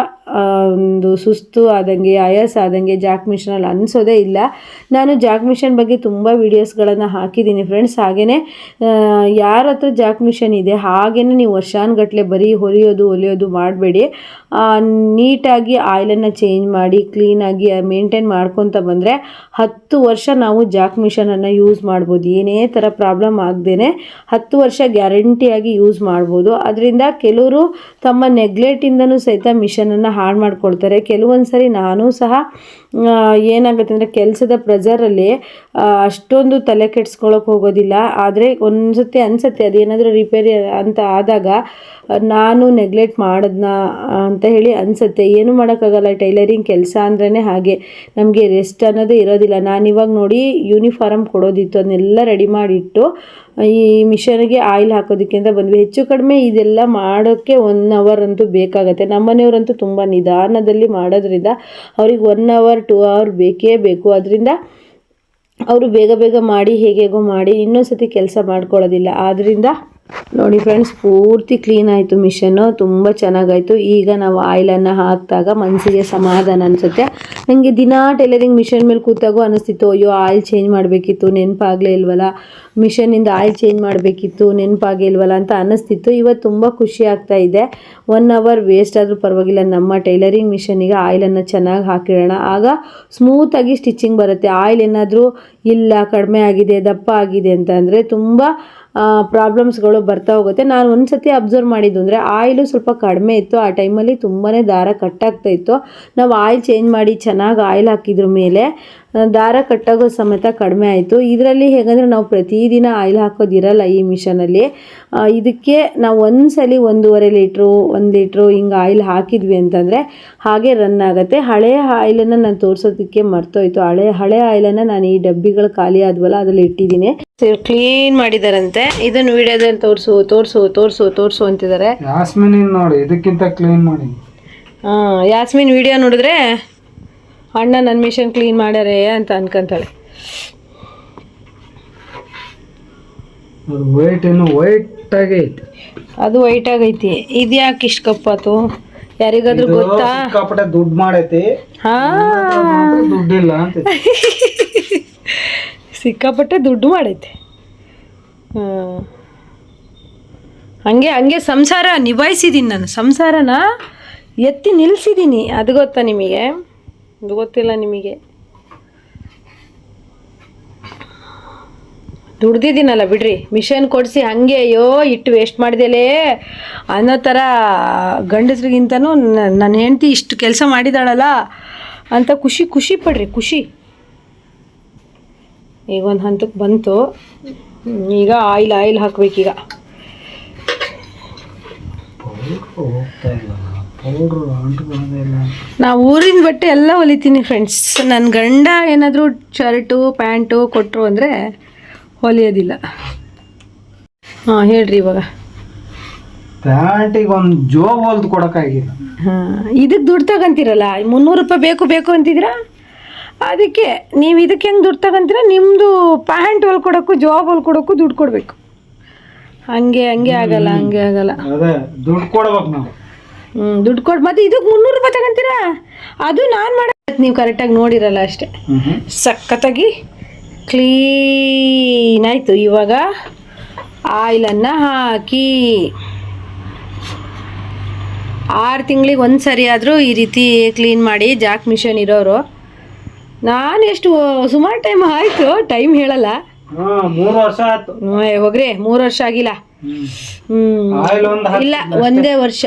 A: ಒಂದು ಸುಸ್ತು ಆದಂಗೆ ಆಯಾಸ ಆದಂಗೆ ಜಾಕ್ ಮಿಷನಲ್ಲಿ ಅನಿಸೋದೇ ಇಲ್ಲ. ನಾನು ಜಾಕ್ ಮಿಷನ್ ಬಗ್ಗೆ ತುಂಬ ವೀಡಿಯೋಸ್ಗಳನ್ನು ಹಾಕಿದ್ದೀನಿ ಫ್ರೆಂಡ್ಸ್. ಹಾಗೆಯೇ ಯಾರ ಹತ್ರ ಜಾಕ್ ಮಿಷನ್ ಇದೆ ಹಾಗೆಯೇ ನೀವು ವರ್ಷಾನುಗಟ್ಟಲೆ ಬರೀ ಹೊಲಿಯೋದು ಮಾಡಬೇಡಿ. ನೀಟಾಗಿ ಆಯಿಲನ್ನು ಚೇಂಜ್ ಮಾಡಿ ಕ್ಲೀನಾಗಿ ಮೇಂಟೈನ್ ಮಾಡ್ಕೊತ ಬಂದರೆ 10 ವರ್ಷ ನಾವು ಜಾಕ್ ಮಿಷನನ್ನು ಯೂಸ್ ಮಾಡ್ಬೋದು. ಏನೇ ಥರ ಪ್ರಾಬ್ಲಮ್ ಆಗದೇ 10 ವರ್ಷ ಗ್ಯಾರಂಟಿಯಾಗಿ ಯೂಸ್ ಮಾಡ್ಬೋದು. ಅದರಿಂದ ಕೆಲವರು ತಮ್ಮ ನೆಗ್ಲೆಕ್ಟಿಂದನೂ ಸಹಿತ ಮಿಷನನ್ನು ಹಾಳು ಮಾಡ್ಕೊಳ್ತಾರೆ. ಕೆಲವೊಂದು ಸರಿ ನಾನು ಸಹ ಏನಾಗುತ್ತೆ ಅಂದರೆ ಕೆಲಸದ ಪ್ರೆಸರಲ್ಲಿ ಅಷ್ಟೊಂದು ತಲೆ ಕೆಡಿಸ್ಕೊಳ್ಳೋಕೆ ಹೋಗೋದಿಲ್ಲ. ಆದರೆ ಒಂದು ಸತಿ ಅನಿಸುತ್ತೆ ಅದೇನಾದರೂ ರಿಪೇರಿ ಅಂತ ಆದಾಗ ನಾನು ನೆಗ್ಲೆಕ್ಟ್ ಮಾಡಿದ್ನ ಅಂತ ಹೇಳಿ ಅನಿಸುತ್ತೆ. ಏನೂ ಮಾಡೋಕ್ಕಾಗಲ್ಲ, ಟೈಲರಿಂಗ್ ಕೆಲಸ ಅಂದ್ರೇ ಹಾಗೆ, ನಮಗೆ ರೆಸ್ಟ್ ಅನ್ನೋದೇ ಇರೋದಿಲ್ಲ. ನಾನಿವಾಗ ನೋಡಿ ಯೂನಿಫಾರ್ಮ್ ಕೊಡೋದಿತ್ತು, ಅದನ್ನೆಲ್ಲ ರೆಡಿ ಮಾಡಿಟ್ಟು ಈ ಮಿಷನ್ಗೆ ಆಯಿಲ್ ಹಾಕೋದಕ್ಕೆ ಅಂತ ಬಂದ್ವಿ. ಹೆಚ್ಚು ಕಡಿಮೆ ಇದೆಲ್ಲ ಮಾಡೋಕ್ಕೆ 1 ಅವರ್ ಅಂತೂ ಬೇಕಾಗುತ್ತೆ. ನಮ್ಮ ಮನೆಯವರಂತೂ ತುಂಬ ನಿಧಾನದಲ್ಲಿ ಮಾಡೋದ್ರಿಂದ ಅವ್ರಿಗೆ 1 ಅವರ್ 2 ಅವರ್ ಬೇಕೇ ಬೇಕು. ಅದರಿಂದ ಅವರು ಬೇಗ ಮಾಡಿ ಹೇಗೇಗೋ ಮಾಡಿ ಇನ್ನೊಂದು ಸತಿ ಕೆಲಸ ಮಾಡ್ಕೊಳ್ಳೋದಿಲ್ಲ. ಆದ್ದರಿಂದ ನೋಡಿ ಫ್ರೆಂಡ್ಸ್, ಪೂರ್ತಿ ಕ್ಲೀನ್ ಆಯಿತು ಮಿಷನ್ನು, ತುಂಬ ಚೆನ್ನಾಗಾಯಿತು. ಈಗ ನಾವು ಆಯಿಲನ್ನು ಹಾಕಿದಾಗ ಮನಸ್ಸಿಗೆ ಸಮಾಧಾನ ಅನಿಸುತ್ತೆ. ನನಗೆ ದಿನ ಟೈಲರಿಂಗ್ ಮಿಷನ್ ಮೇಲೆ ಕೂತಾಗೂ ಅನ್ನಿಸ್ತಿತ್ತು, ಅಯ್ಯೋ ಆಯಿಲ್ ಚೇಂಜ್ ಮಾಡಬೇಕಿತ್ತು, ನೆನಪಾಗಲೇ ಇಲ್ವಲ್ಲ, ಮಿಷನಿಂದ ಆಯಿಲ್ ಚೇಂಜ್ ಮಾಡಬೇಕಿತ್ತು, ನೆನಪಾಗೇ ಇಲ್ವಲ್ಲ ಅಂತ ಅನ್ನಿಸ್ತಿತ್ತು. ಇವತ್ತು ತುಂಬ ಖುಷಿ ಆಗ್ತಾ ಇದೆ. 1 ಅವರ್ ವೇಸ್ಟ್ ಆದರೂ ಪರವಾಗಿಲ್ಲ, ನಮ್ಮ ಟೈಲರಿಂಗ್ ಮಿಷನಿಗೆ ಆಯಿಲನ್ನು ಚೆನ್ನಾಗಿ ಹಾಕಿಡೋಣ, ಆಗ ಸ್ಮೂತಾಗಿ ಸ್ಟಿಚಿಂಗ್ ಬರುತ್ತೆ. ಆಯಿಲ್ ಏನಾದರೂ ಇಲ್ಲ ಕಡಿಮೆ ಆಗಿದೆ, ದಪ್ಪ ಆಗಿದೆ ಅಂತ ಅಂದರೆ ತುಂಬ ಪ್ರಾಬ್ಲಮ್ಸ್ಗಳು ಬರ್ತಾ ಹೋಗುತ್ತೆ. ನಾನು ಒಂದು ಸತಿ ಅಬ್ಸರ್ವ್ ಮಾಡಿದ್ದು ಅಂದರೆ ಆಯಿಲು ಸ್ವಲ್ಪ ಕಡಿಮೆ ಇತ್ತು, ಆ ಟೈಮಲ್ಲಿ ತುಂಬಾ ದಾರ ಕಟ್ಟಾಗ್ತಾ ಇತ್ತು. ನಾವು ಆಯಿಲ್ ಚೇಂಜ್ ಮಾಡಿ ಚೆನ್ನಾಗಿ ಆಯಿಲ್ ಹಾಕಿದ್ರ ಮೇಲೆ ದಾರ ಕಟ್ಟಾಗೋ ಸಮೇತ ಕಡಿಮೆ ಆಯಿತು. ಇದರಲ್ಲಿ ಹೇಗಂದರೆ ನಾವು ಪ್ರತಿದಿನ ಆಯಿಲ್ ಹಾಕೋದಿರಲ್ಲ ಈ ಮಿಷನಲ್ಲಿ. ಇದಕ್ಕೆ ನಾವು ಒಂದ್ಸಲಿ 1.5 ಲೀಟ್ರು 1 ಲೀಟ್ರು ಹಿಂಗೆ ಆಯಿಲ್ ಹಾಕಿದ್ವಿ ಅಂತಂದರೆ ಹಾಗೆ ರನ್ ಆಗುತ್ತೆ. ಹಳೆಯ ಆಯಿಲನ್ನು ನಾನು ತೋರಿಸೋದಕ್ಕೆ ಮರ್ತೋಯ್ತು. ಹಳೆ ಆಯಿಲನ್ನು ನಾನು ಈ ಡಬ್ಬಿಗಳು ಖಾಲಿ ಆದ್ವಲ್ಲ ಅದರಲ್ಲಿ ಇಟ್ಟಿದ್ದೀನಿ. ಕ್ಲೀನ್ ಮಾಡಿದಾರಂತೆ. ಇದನ್ನು ವಿಡಿಯೋದಲ್ಲಿ ತೋರಿಸು ಅಂತಿದ್ದಾರೆ.
B: ಯಾಸ್ಮಿನ್ ನೋಡಿ ಇದಕ್ಕಿಂತ ಕ್ಲೀನ್ ಮಾಡಿ.
A: ಯಾಸ್ಮಿನ್ ವಿಡಿಯೋ ನೋಡಿದ್ರೆ ಅಣ್ಣ ನನ್ನ ಮಿಷನ್ ಕ್ಲೀನ್ ಮಾಡ್ಯಾರೆ ಅಂತ ಅನ್ಕೊಂತಾಳೆ.
B: ವೈಟ್ ಆಗೈತಿ,
A: ಅದು ವೈಟ್ ಆಗೈತಿ. ಇದು ಯಾಕೆ ಇಷ್ಟು ಕಪ್ಪಾತು ಯಾರಿಗಾದ್ರೂ ಗೊತ್ತಾ?
B: ಸಿಕ್ಕಾಪಟ್ಟೆ ದುಡ್ಡು ಮಾಡೈತಿ. ದುಡ್ಡಿಲ್ಲ ಅಂತ
A: ಸಿಕ್ಕಾಪಟ್ಟೆ ದುಡ್ಡು ಮಾಡೈತಿ. ಹಂಗೆ ಸಂಸಾರ ನಿಭಾಯಿಸಿದ್ದೀನಿ ನಾನು. ಸಂಸಾರನ ಎತ್ತಿ ನಿಲ್ಲಿಸಿದ್ದೀನಿ. ಅದು ಗೊತ್ತಾ ನಿಮಗೆ? ಅದು ಗೊತ್ತಿಲ್ಲ ನಿಮಗೆ. ದುಡ್ದಿದ್ದೀನಲ್ಲ ಬಿಡ್ರಿ. ಮಿಷನ್ ಕೊಡಿಸಿ ಹಾಗೆ ಅಯ್ಯೋ ಇಟ್ಟು ವೇಸ್ಟ್ ಮಾಡಿದೆಲೇ ಅನ್ನೋ ಥರ ಗಂಡಸ್ರಿಗಿಂತನೂ ನನ್ನ ಹೆಂಡತಿ ಇಷ್ಟು ಕೆಲಸ ಮಾಡಿದಾಳಲ್ಲ ಅಂತ ಖುಷಿ ಪಡ್ರಿ. ಖುಷಿ ಈಗ ಒಂದು ಹಂತಕ್ಕೆ ಬಂತು. ಈಗ ಆಯಿಲ್ ಹಾಕ್ಬೇಕೀಗ. ನಾವು ಊರಿನ ಬಟ್ಟೆ ಎಲ್ಲ ಹೊಲಿತೀನಿ ಫ್ರೆಂಡ್ಸ್. ನನ್ನ ಗಂಡ ಏನಾದರೂ ಶರ್ಟು ಪ್ಯಾಂಟು ಕೊಟ್ಟರು ಅಂದರೆ ಹೊಲಿಯೋದಿಲ್ಲ. ಹೇಳ್ರಿ ಇವಾಗ.
B: ಪ್ಯಾಂಟಿಗೆ ಒಂದು ಜೋಬ್ ಹೊಲ್ದು ಕೊಡೋಕ್ಕಾಗಿಲ್ಲ.
A: ಇದಕ್ಕೆ ದುಡ್ಡು ತಗೊಂತೀರಲ್ಲ, 300 ರೂಪಾಯಿ ಬೇಕು ಅಂತಿದ್ದೀರಾ. ಅದಕ್ಕೆ ನೀವು ಇದಕ್ಕೆ ಹೆಂಗೆ ದುಡ್ಡು ತಗೊಂತೀರ? ನಿಮ್ಮದು ಪ್ಯಾಂಟ್ ಹೊಲ್ಕೊಡೋಕ್ಕೂ ಜಾಬ್ ಹೊಲ್ಕೊಡೋಕ್ಕೂ ದುಡ್ಡು ಕೊಡಬೇಕು. ಹಂಗೆ ಆಗಲ್ಲ
B: ಅದೇ ದುಡ್ಡು ಕೊಡ್ಬೇಕು ನಾವು.
A: ದುಡ್ಡು ಕೊಟ್ಟು ಮತ್ತೆ ಇದಕ್ಕೆ 300 ರೂಪಾಯಿ ತಗೊಂತೀರಾ? ಅದು ನಾನು ಮಾಡೋದು ನೀವು ಕರೆಕ್ಟಾಗಿ ನೋಡಿರಲ್ಲ ಅಷ್ಟೇ. ಸಖತ್ತಾಗಿ ಕ್ಲೀನ್ ಆಯಿತು. ಇವಾಗ ಆಯಿಲನ್ನು ಹಾಕಿ 6 ತಿಂಗಳಿಗೆ ಒಂದು ಸರಿ ಆದರೂ ಈ ರೀತಿ ಕ್ಲೀನ್ ಮಾಡಿ. ಜಾಕ್ ಮಿಷನ್ ಇರೋರು ನಾನು ಎಷ್ಟು ಸುಮಾರು ಟೈಮ್ ಆಯಿತು, ಟೈಮ್ ಹೇಳಲ್ಲ.
B: 3 ವರ್ಷ ಆಯ್ತು.
A: ಹೋಗ್ರಿ 3 ವರ್ಷ ಆಗಿಲ್ಲ. ಇಲ್ಲ, 1 ವರ್ಷ.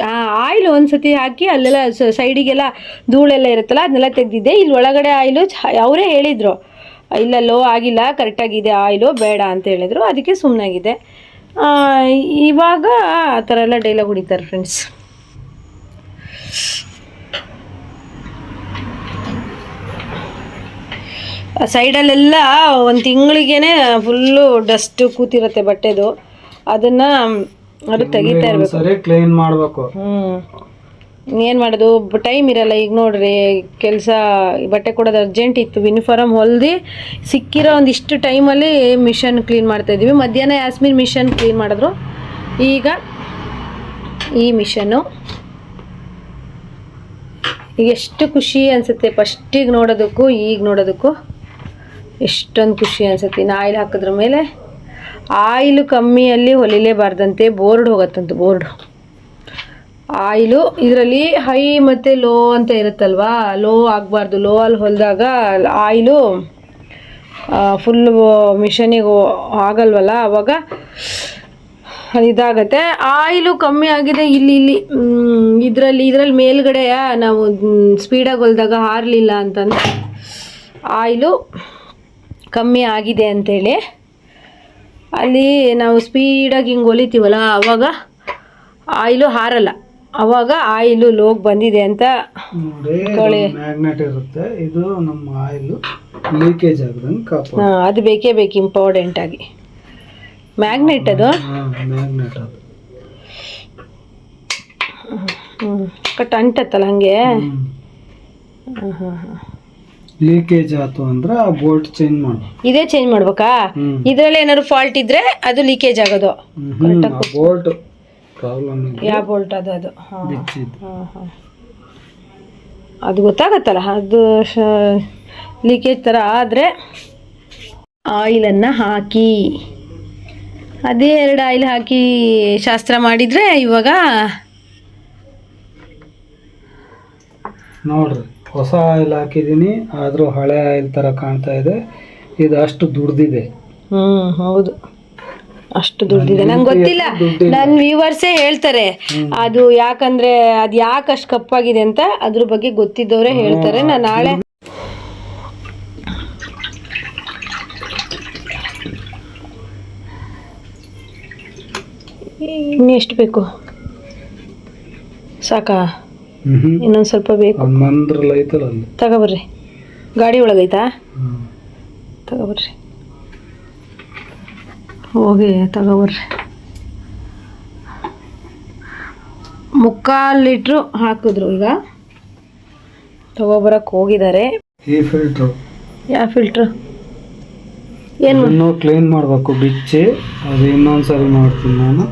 A: ಆಯಿಲ್ ಒಂದ್ಸತಿ ಹಾಕಿ ಅಲ್ಲೆಲ್ಲ ಸೈಡಿಗೆಲ್ಲ ಧೂಳೆಲ್ಲ ಇರುತ್ತಲ್ಲ ಅದನ್ನೆಲ್ಲ ತೆಗ್ದಿದ್ದೆ. ಇಲ್ಲಿ ಒಳಗಡೆ ಆಯಿಲು ಅವರೇ ಹೇಳಿದರು, ಇಲ್ಲ ಲೋ ಆಗಿಲ್ಲ, ಕರೆಕ್ಟಾಗಿದೆ ಆಯಿಲು, ಬೇಡ ಅಂತ ಹೇಳಿದರು. ಅದಕ್ಕೆ ಸುಮ್ಮನಾಗಿದೆ. ಇವಾಗ ಆ ಥರ ಎಲ್ಲ ಡೈಲಾಗ್ ಹೊಡಿತಾರೆ ಫ್ರೆಂಡ್ಸ್. ಸೈಡಲ್ಲೆಲ್ಲ 1 ತಿಂಗಳಿಗೇನೆ ಫುಲ್ಲು ಡಸ್ಟು ಕೂತಿರುತ್ತೆ ಬಟ್ಟೆದು. ಅದನ್ನು ಅದು ತೆಗಿತಾ ಇರಬೇಕು,
B: ಕ್ಲೀನ್ ಮಾಡಬೇಕು.
A: ಏನು ಮಾಡೋದು, ಟೈಮ್ ಇರಲ್ಲ. ಈಗ ನೋಡ್ರಿ, ಕೆಲಸ ಬಟ್ಟೆ ಕೊಡೋದು ಅರ್ಜೆಂಟ್ ಇತ್ತು. ಯೂನಿಫಾರ್ಮ್ ಹೊಲ್ದು ಸಿಕ್ಕಿರೋ ಒಂದಿಷ್ಟು ಟೈಮಲ್ಲಿ ಮಿಷನ್ ಕ್ಲೀನ್ ಮಾಡ್ತಾಯಿದ್ವಿ. ಮಧ್ಯಾಹ್ನ ಯಾಸ್ಮಿನ್ ಮಿಷನ್ ಕ್ಲೀನ್ ಮಾಡಿದ್ರು. ಈಗ ಈ ಮಿಷನ್ನು ಎಷ್ಟು ಖುಷಿ ಅನಿಸುತ್ತೆ ಫಸ್ಟಿಗೆ ನೋಡೋದಕ್ಕೂ ಈಗ ನೋಡೋದಕ್ಕೂ ಎಷ್ಟೊಂದು ಖುಷಿ ಅನಿಸುತ್ತೆ. ಇನ್ನು ಆಯಿಲ್ ಹಾಕಿದ್ರ ಮೇಲೆ ಆಯಿಲು ಕಮ್ಮಿಯಲ್ಲಿ ಹೊಲಿಲೇಬಾರ್ದಂತೆ, ಬೋರ್ಡ್ ಹೋಗುತ್ತಂತೆ. ಬೋರ್ಡು ಆಯಿಲು ಇದರಲ್ಲಿ ಹೈ ಮತ್ತು ಲೋ ಅಂತ ಇರುತ್ತಲ್ವಾ, ಲೋ ಆಗಬಾರ್ದು. ಲೋ ಅಲ್ಲಿ ಹೊಲಿದಾಗ ಆಯಿಲು ಫುಲ್ಲು ಮಿಷನಿಗೆ ಆಗಲ್ವಲ್ಲ, ಆವಾಗ ಇದಾಗತ್ತೆ. ಆಯಿಲು ಕಮ್ಮಿ ಆಗಿದೆ ಇಲ್ಲಿ ಇದರಲ್ಲಿ ಮೇಲ್ಗಡೆ ನಾವು ಸ್ಪೀಡಾಗಿ ಹೊಲಿದಾಗ ಹಾರಲಿಲ್ಲ ಅಂತಂದು ಆಯಿಲು ಕಮ್ಮಿ ಆಗಿದೆ ಅಂಥೇಳಿ. ಅಲ್ಲಿ ನಾವು ಸ್ಪೀಡಾಗಿ ಹಿಂಗೆ ಹೊಲಿತೀವಲ್ಲ ಆವಾಗ ಆಯಿಲು ಹಾರಲ್ಲ, ಆವಾಗ ಆಯಿಲು ಲೋಗ್ ಬಂದಿದೆ ಅಂತ.
B: ಮ್ಯಾಗ್ನೆಟ್ ಇರುತ್ತೆ, ಇದು ನಮ್ಮ ಆಯಿಲು ಲೀಕೇಜ್ ಆಗದಂಗೆ ಕಾಪಾಡುತ್ತೆ.
A: ಅದು ಬೇಕೇ ಬೇಕು, ಇಂಪಾರ್ಟೆಂಟ್ ಆಗಿ ಮ್ಯಾಗ್ನೆಟ್. ಅದು
B: ಮ್ಯಾಗ್ನೆಟ್ ಅದು
A: ಕಟ್ ಅಂಟತ್ತಲ್ಲ ಹಂಗೆ.
B: ಲೀಕೇಜ್ ಆಯ್ತು ಅಂದ್ರೆ ಆ ಬೋಲ್ಟ್ ಚೇಂಜ್ ಮಾಡು.
A: ಇದೇ ಚೇಂಜ್ ಮಾಡ್ಬೇಕಾ? ಇದರಲ್ಲಿ ಏನಾದ್ರು ಫಾಲ್ಟ್ ಇದ್ರೆ ಅದು ಲೀಕೇಜ್ ಆಗೋದು.
B: Bolt problem.
A: ಯಾವ ಬೋಲ್ಟ್ ಅದು? ಅದು ಗೊತ್ತಾಗತ್ತಲ್ಲ, ಅದು ಲೀಕೇಜ್ ಥರ ಆದರೆ ಆಯಿಲನ್ನು ಹಾಕಿ, ಅದೇ 2 ಆಯಿಲ್ ಹಾಕಿ ಶಾಸ್ತ್ರ ಮಾಡಿದರೆ ಇವಾಗ
B: ನೋಡ್ರಿ, ಹೊಸ ಆಯಿಲ್ ಹಾಕಿದ್ದೀನಿ, ಆದರೂ ಹಳೆ ಆಯಿಲ್ ಥರ ಕಾಣ್ತಾ ಇದೆ. ಇದು ಅಷ್ಟು ದುಡ್ದಿದೆ.
A: ಹೌದು, ಅಷ್ಟು ದುಡ್ಡಿದೆ. ನಂಗೆ ಗೊತ್ತಿಲ್ಲ, ನನ್ನ ವ್ಯೂವರ್ಸೇ ಹೇಳ್ತಾರೆ ಅದು ಯಾಕಂದ್ರೆ ಅದು ಯಾಕೆ ಅಷ್ಟು ಕಪ್ಪಾಗಿದೆ ಅಂತ. ಅದ್ರ ಬಗ್ಗೆ ಗೊತ್ತಿದ್ದವರೇ ಹೇಳ್ತಾರೆ. ನಾನು ನಾಳೆ ಇನ್ನು ಎಷ್ಟು ಬೇಕು? ಸಾಕಾ? ಇನ್ನೊಂದು ಸ್ವಲ್ಪ ಬೇಕು. ತಗೋಬರ್ರಿ, ಗಾಡಿ ಒಳಗೈತಾ? ತಗೋಬರ್ರಿ, ಹೋಗಿ ತಗೋಬರ್ರಿ. 3/4 ಲೀಟ್ರು ಹಾಕಿದ್ರು. ಈಗ ತಗೋಬರಕ್ಕೆ ಹೋಗಿದ್ದಾರೆ.
B: ಈ ಫಿಲ್ಟ್ರು
A: ಯಾವ ಫಿಲ್ಟ್ರು?
B: ಏನು ಕ್ಲೀನ್ ಮಾಡಬೇಕು, ಬಿಚ್ಚಿ. ಅದು ಇನ್ನೊಂದ್ಸರಿ ಮಾಡ್ತೀನಿ ನಾನು.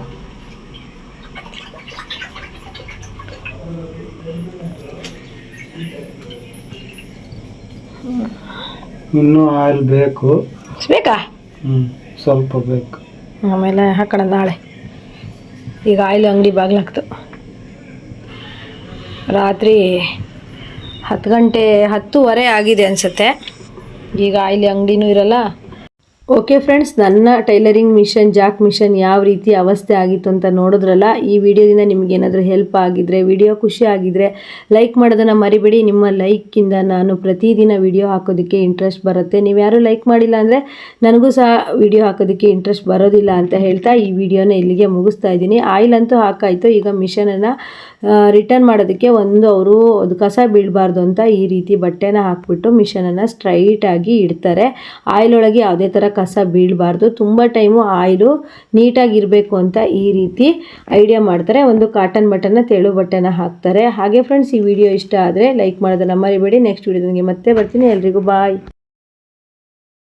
B: ಇನ್ನೂ ಆಯಿಲ್ ಬೇಕು.
A: ಬೇಕಾ?
B: ಸ್ವಲ್ಪ ಬೇಕು.
A: ಆಮೇಲೆ ಹಾಕೋಣ ನಾಳೆ. ಈಗ ಆಯಿಲ್ ಅಂಗಡಿ ಬಾಗ್ಲಾಕ್ತು. ರಾತ್ರಿ 10 ಗಂಟೆ 10:15 ಆಗಿದೆ ಅನಿಸುತ್ತೆ. ಈಗ ಆಯಿಲ್ ಅಂಗಡಿನೂ ಇರಲ್ಲ. ಓಕೆ ಫ್ರೆಂಡ್ಸ್, ನನ್ನ ಟೈಲರಿಂಗ್ ಮಿಷನ್ ಜಾಕ್ ಮಿಷನ್ ಯಾವ ರೀತಿ ಅವಸ್ಥೆ ಆಗಿತ್ತು ಅಂತ ನೋಡಿದ್ರಲ್ಲ. ಈ ವಿಡಿಯೋದಿಂದ ನಿಮಗೇನಾದರೂ ಹೆಲ್ಪ್ ಆಗಿದ್ರೆ, ವಿಡಿಯೋ ಖುಷಿ ಆಗಿದ್ರೆ ಲೈಕ್ ಮಾಡೋದನ್ನು ಮರಿಬೇಡಿ. ನಿಮ್ಮ ಲೈಕಿಂದ ನಾನು ಪ್ರತಿದಿನ ವಿಡಿಯೋ ಹಾಕೋದಕ್ಕೆ ಇಂಟ್ರೆಸ್ಟ್ ಬರುತ್ತೆ. ನೀವು ಯಾರೂ ಲೈಕ್ ಮಾಡಿಲ್ಲ ಅಂದರೆ ನನಗೂ ಸಹ ವಿಡಿಯೋ ಹಾಕೋದಕ್ಕೆ ಇಂಟ್ರೆಸ್ಟ್ ಬರೋದಿಲ್ಲ ಅಂತ ಹೇಳ್ತಾ ಈ ವಿಡಿಯೋನ ಇಲ್ಲಿಗೆ ಮುಗಿಸ್ತಾ ಇದ್ದೀನಿ. ಆಯಿಲ್ ಅಂತೂ ಹಾಕಾಯಿತು. ಈಗ ಮಿಷನನ್ನು ರಿಟರ್ನ್ ಮಾಡೋದಕ್ಕೆ ಅವರು ಅದು ಕಸ ಬೀಳಬಾರ್ದು ಅಂತ ಈ ರೀತಿ ಬಟ್ಟೆನ ಹಾಕ್ಬಿಟ್ಟು ಮಿಷನನ್ನು ಸ್ಟ್ರೈಟಾಗಿ ಇಡ್ತಾರೆ. ಆಯಿಲ್ ಒಳಗೆ ಯಾವುದೇ ಥರ ಕಸ ಬೀಳಬಾರ್ದು, ತುಂಬ ಟೈಮು ಆಯಿಲು ನೀಟಾಗಿರಬೇಕು ಅಂತ ಈ ರೀತಿ ಐಡಿಯಾ ಮಾಡ್ತಾರೆ. ಒಂದು ಕಾಟನ್ ಬಟ್ಟೆನ, ತೆಳು ಬಟ್ಟೆನ ಹಾಕ್ತಾರೆ. ಹಾಗೆ ಫ್ರೆಂಡ್ಸ್, ಈ ವಿಡಿಯೋ ಇಷ್ಟ ಆದರೆ ಲೈಕ್ ಮಾಡೋದನ್ನು ಮರಿಬೇಡಿ. ನೆಕ್ಸ್ಟ್ ವಿಡಿಯೋದೊಂದಿಗೆ ಮತ್ತೆ ಬರ್ತೀನಿ. ಎಲ್ರಿಗೂ ಬಾಯ್.